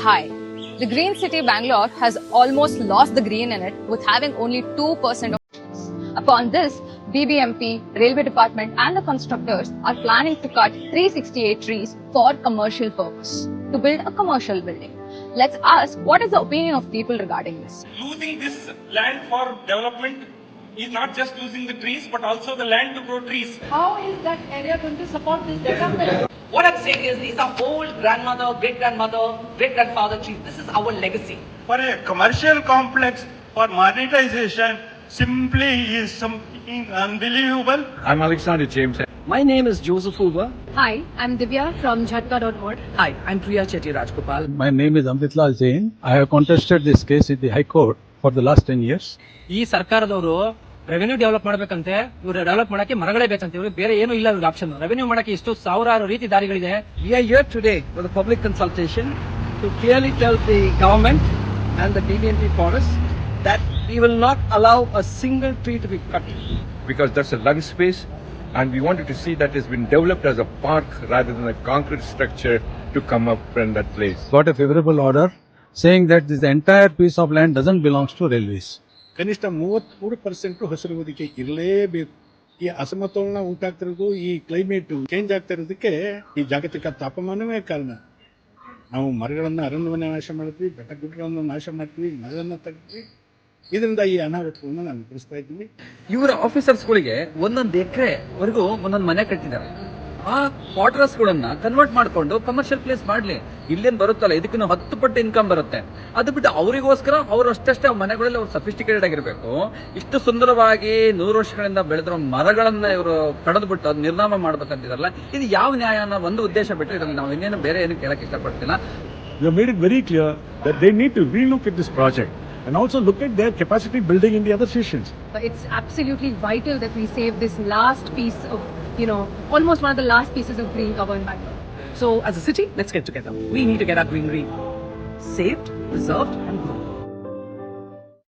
High. The green city Bangalore has almost lost the green in it with having only 2% of trees. Upon this, BBMP, Railway Department and the constructors are planning to cut 368 trees for commercial purpose to build a commercial building. Let's ask what is the opinion of people regarding this. Losing this land for development is not just losing the trees but also the land to grow trees. How is that area going to support this development? What I'm saying is these are old grandmother, great-grandmother, great-grandfather trees. This is our legacy. For a commercial complex for monetization simply is something unbelievable. I'm Alexander James. My name is Joseph Hoover. Hi, I'm Divya from Jhatka.org. Hi, I'm Priya Chetty Rajgopal. My name is Amritlal Jain. I have contested this case in the High Court for the last 10 years. ಈ ಸರ್ಕಾರದವರು revenue develop ಮಾಡಬೇಕಂತೆ, ಇವರು develop ಮಾಡಕ್ಕೆ ಮರಗಳೇ ಬೇಕಂತ, ಇವ್ರಿಗೆ ಬೇರೆ ಏನು ಇಲ್ಲ ಇವ್ರಿಗೆ ಆಪ್ಷನ್. ರೆವೆನ್ಯೂ ಮಾಡಕ್ಕೆ ಇಷ್ಟು ಸಾವಿರಾರು ರೀತಿ ದಾರಿಗಳಿದೆ. We are here today for the public consultation to clearly tell the government and the DBMP forest that we will not allow a single tree to be cut. Because that's a lung space and we wanted to see that it's been developed as a park rather than a concrete structure to come up in that place. Got a favorable order saying that this entire piece of land doesn't belong to railways. ಕನಿಷ್ಠ 33% ಹಸಿರು ಹೊದಿಕೆ ಇರಲೇಬೇಕು. ಈ ಅಸಮತೋಲನ ಉಂಟಾಗ್ತಿರೋದು ಈ climate change ಆಗ್ತಾ ಇರೋದಕ್ಕೆ ಈ ಜಾಗತಿಕ ತಾಪಮಾನವೇ ಕಾರಣ. ನಾವು ಮರಗಳನ್ನು ಅರಣ್ಯವನ್ನು ನಾಶ ಮಾಡ್ತೀವಿ, ಬೆಟ್ಟ ಗುಡ್ಡಗಳನ್ನು ನಾಶ ಮಾಡ್ತೀವಿ, ಮರವನ್ನು ತೆಗ್ತೀವಿ. ಇದರಿಂದ ಈ ಅನಾಹುತವನ್ನು ನಾವು ಎದುರಿಸ್ತಾ ಇದ್ದೀವಿ. ಇವರ ಆಫೀಸರ್ಸ್ಗಳಿಗೆ ಒಂದೊಂದು ಎಕರೆವರೆಗೂ ಒಂದೊಂದು ಮನೆ ಕಟ್ಟಿದ್ದಾರೆ. ಆ ಕ್ವಾರ್ಟರ್ಸ್ಗಳನ್ನ ಕನ್ವರ್ಟ್ ಮಾಡ್ಕೊಂಡು ಕಮರ್ಷಿಯಲ್ ಪ್ಲೇಸ್ ಮಾಡ್ಲಿ. ಇಲ್ಲೇನ್ ಬರುತ್ತಲ್ಲ ಇದಕ್ಕಿಂತ 10 ಪಟ್ಟು ಇನ್ಕಮ್ ಬರುತ್ತೆ. ಅದು ಬಿಟ್ಟು ಅವರಿಗೋಸ್ಕರ ಅವ್ರು ಅಷ್ಟೇ ಮನೆಗಳಲ್ಲಿ ಅವ್ರು ಸಫಿಸ್ಟಿಕೇಟೆಡ್ ಆಗಿರ್ಬೇಕು. ಇಷ್ಟು ಸುಂದರವಾಗಿ 100 ವರ್ಷಗಳಿಂದ ಬೆಳೆದಿರೋ ಮರಗಳನ್ನ ಇವರು ಕಡಿದು ಬಿಟ್ಟು ಅದು ನಿರ್ನಾಮ ಮಾಡ್ಬೇಕಂತಿದಾರಲ್ಲ, ಇದು ಯಾವ ನ್ಯಾಯ ಅನ್ನೋ ಒಂದು ಉದ್ದೇಶ ಬಿಟ್ಟರೆ ಇದನ್ನ ನಾವು ಇನ್ನೇನು ಬೇರೆ ಏನು ಕೇಳಕ್ ಇಷ್ಟಪಡ್ತಿಲ್ಲ. We have made it very clear that they need to relook at this project and also look at their capacity building in the other stations. It's absolutely vital that we save this last piece of, almost one of the last pieces of green cover in Bangalore. So as a city, let's get together. We need to get our greenery saved, preserved,